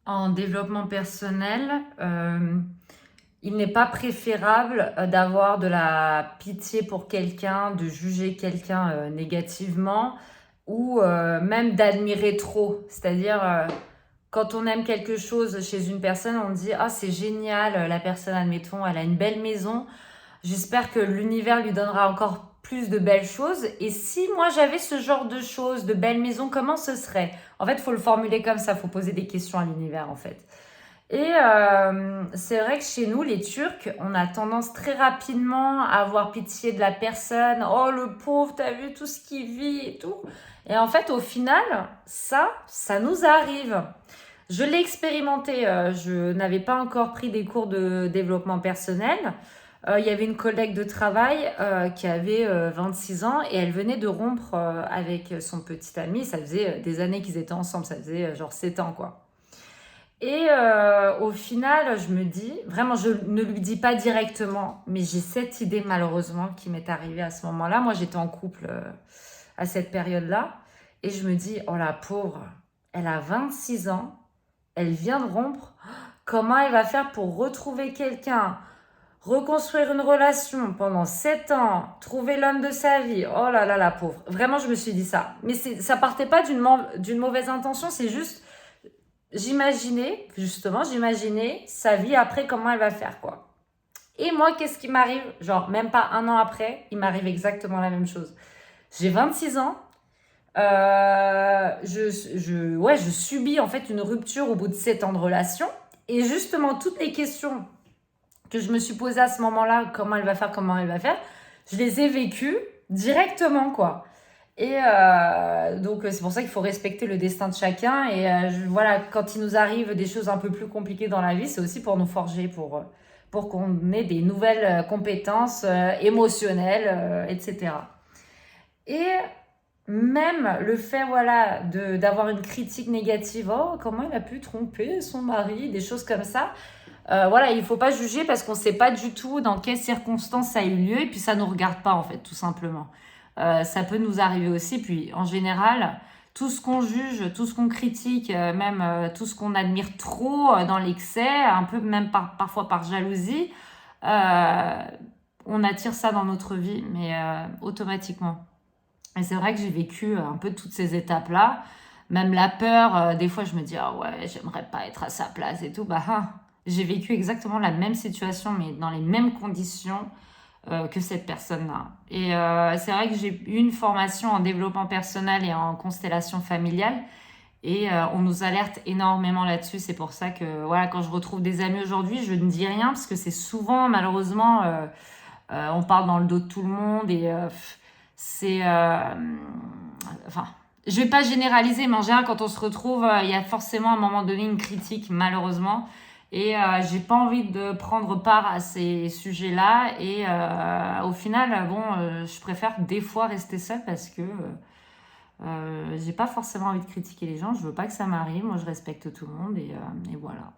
En développement personnel, il n'est pas préférable d'avoir de la pitié pour quelqu'un, de juger quelqu'un négativement ou même d'admirer trop. C'est-à-dire, quand on aime quelque chose chez une personne, on dit ah, c'est génial, la personne, admettons, elle a une belle maison. J'espère que l'univers lui donnera encore plus de belles choses. Et si moi j'avais ce genre de choses, de belles maisons, comment ce serait? En fait, il faut le formuler comme ça, il faut poser des questions à l'univers en fait. Et c'est vrai que chez nous, les Turcs, on a tendance très rapidement à avoir pitié de la personne. Oh, le pauvre, t'as vu tout ce qu'il vit et tout. Et en fait, au final, ça nous arrive. Je l'ai expérimenté. Je n'avais pas encore pris des cours de développement personnel. Il y avait une collègue de travail qui avait 26 ans et elle venait de rompre avec son petit ami. Ça faisait des années qu'ils étaient ensemble. Ça faisait genre 7 ans, quoi. Et au final, je me dis, vraiment, je ne lui dis pas directement, mais j'ai cette idée malheureusement qui m'est arrivée à ce moment-là. Moi, j'étais en couple à cette période-là. Et je me dis, oh la pauvre, elle a 26 ans, elle vient de rompre. Comment elle va faire pour retrouver quelqu'un, reconstruire une relation pendant 7 ans, trouver l'homme de sa vie? Oh là là, la pauvre. Vraiment, je me suis dit ça. Mais ça partait pas d'une mauvaise intention, c'est juste j'imaginais sa vie après, comment elle va faire, quoi. Et moi, qu'est-ce qui m'arrive? Genre, même pas un an après, il m'arrive exactement la même chose. J'ai 26 ans. Je subis en fait une rupture au bout de 7 ans de relation. Et justement, toutes les questions que je me suis posées à ce moment-là, comment elle va faire, je les ai vécues directement, quoi. Et donc, c'est pour ça qu'il faut respecter le destin de chacun. Et voilà, quand il nous arrive des choses un peu plus compliquées dans la vie, c'est aussi pour nous forger, pour qu'on ait des nouvelles compétences émotionnelles, etc. Et même le fait, voilà, d'avoir une critique négative, oh, comment il a pu tromper son mari, des choses comme ça. Voilà, il ne faut pas juger parce qu'on ne sait pas du tout dans quelles circonstances ça a eu lieu et puis ça ne nous regarde pas en fait, tout simplement. Ça peut nous arriver aussi. Puis en général, tout ce qu'on juge, tout ce qu'on critique, même tout ce qu'on admire trop dans l'excès, un peu même parfois par jalousie, euh, on attire ça dans notre vie, mais automatiquement. Et c'est vrai que j'ai vécu un peu toutes ces étapes-là. Même la peur, des fois je me dis, ah ouais, j'aimerais pas être à sa place et tout. Bah, j'ai vécu exactement la même situation, mais dans les mêmes conditions que cette personne-là. Et c'est vrai que j'ai eu une formation en développement personnel et en constellation familiale. Et on nous alerte énormément là-dessus. C'est pour ça que voilà, quand je retrouve des amis aujourd'hui, je ne dis rien parce que c'est souvent, malheureusement, on parle dans le dos de tout le monde et c'est... enfin, je vais pas généraliser, mais en général, quand on se retrouve, il y a forcément à un moment donné une critique, malheureusement. Et j'ai pas envie de prendre part à ces sujets-là. Et au final, bon, je préfère des fois rester seule parce que j'ai pas forcément envie de critiquer les gens. Je veux pas que ça m'arrive. Moi, je respecte tout le monde et voilà.